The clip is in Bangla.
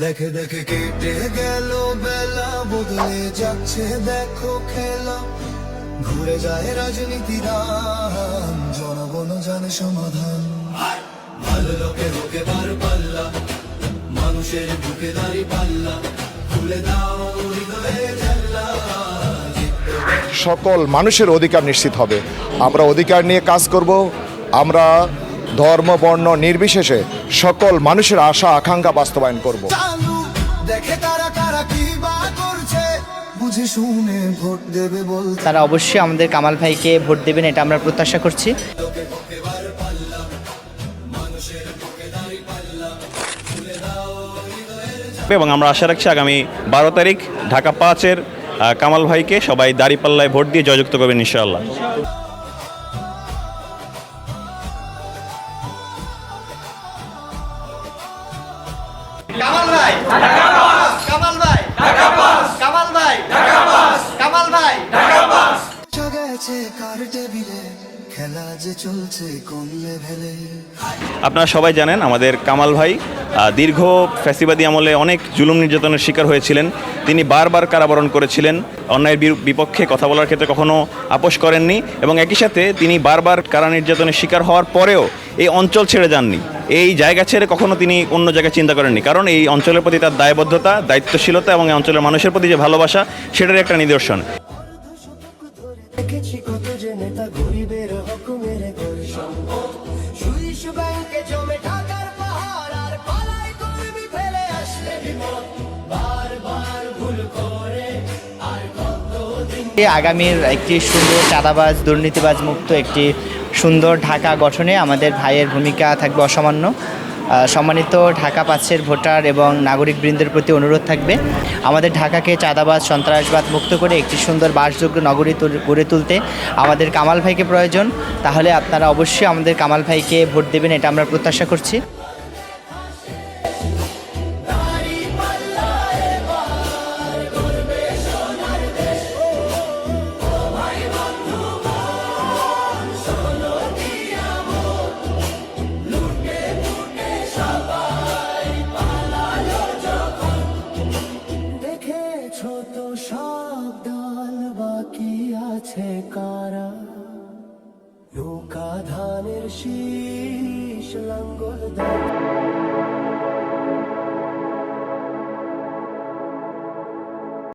দেখে দেখে কেটে গেল বেলা, বদলে যাচ্ছে দেখো খেলা, ঘুরে যায় রাজনীতির রান, জনগণ জানে সমাধান। ভালো লোকে হোকে বার পাল্লা, মানুষের বুকে দাঁড়ি পাল্লা, খুলে দাও হৃদয়ে জানলা। সকল মানুষের অধিকার নিশ্চিত হবে। আমরা অধিকার নিয়ে কাজ করব। আমরা ধর্ম বর্ণ নির্বিশেষে সকল মানুষের আশা আকাঙ্ক্ষা বাস্তবায়ন করব। দেখে তারা কারা কি বা করছে, বুঝে শুনে ভোট দেবে বলতে। তারা অবশ্যই আমাদের কামাল ভাইকে ভোট দেবেন, এটা আমরা প্রত্যাশা করছি। এবং আমরা আশা রাখছি আগামী 12 তারিখ ঢাকা 5-এর কামাল ভাইকে সবাই দাঁড়িপাল্লায় ভোট দিয়ে জয়যুক্ত করবেন ইনশাআল্লাহ। কামাল ভাই ঢাকা পাস, কামাল ভাই ঢাকা পাস, কামাল ভাই ঢাকা পাস, কামাল ভাই ঢাকা পাস। গেছে কার টেবিলে, খেলা যে চলছে কোন লেভেলে। আপনারা সবাই জানেন আমাদের কামাল ভাই দীর্ঘ ফ্যাসিবাদী আমলে অনেক জুলুম নির্যাতনের শিকার হয়েছিলেন। তিনি বারবার কারাবরণ করেছিলেন, অন্যায়ের বিপক্ষে কথা বলার ক্ষেত্রে কখনো আপোষ করেননি এবং একই সাথে তিনি বারবার কারা নির্যাতনের শিকার হওয়ার পরেও এই অঞ্চল ছেড়ে যাননি, এই জায়গা ছেড়ে কখনো তিনি অন্য জায়গায় চিন্তা করেননি, কারণ এই অঞ্চলের প্রতি তার দায়বদ্ধতা, দায়িত্বশীলতা এবং এই অঞ্চলের মানুষের প্রতি যে ভালোবাসা সেটার একটা নিদর্শন। আগামীর একটি সুন্দর চাঁদাবাজ দুর্নীতিবাজ মুক্ত একটি সুন্দর ঢাকা গঠনে আমাদের ভাইয়ের ভূমিকা থাকবে অসামান্য। সম্মানিত ঢাকা 5-এর ভোটার এবং নাগরিকবৃন্দের প্রতি অনুরোধ থাকবে আমাদের ঢাকাকে চাঁদাবাজ সন্ত্রাসবাদ মুক্ত করে একটি সুন্দর বাসযোগ্য নগরী গড়ে তুলতে আমাদের কামাল ভাইকে প্রয়োজন। তাহলে আপনারা অবশ্যই আমাদের কামাল ভাইকে ভোট দেবেন, এটা আমরা প্রত্যাশা করছি। সব দল বাকি আছে কারা, নৌকা ধানের শীষ লাঙ্গল দল।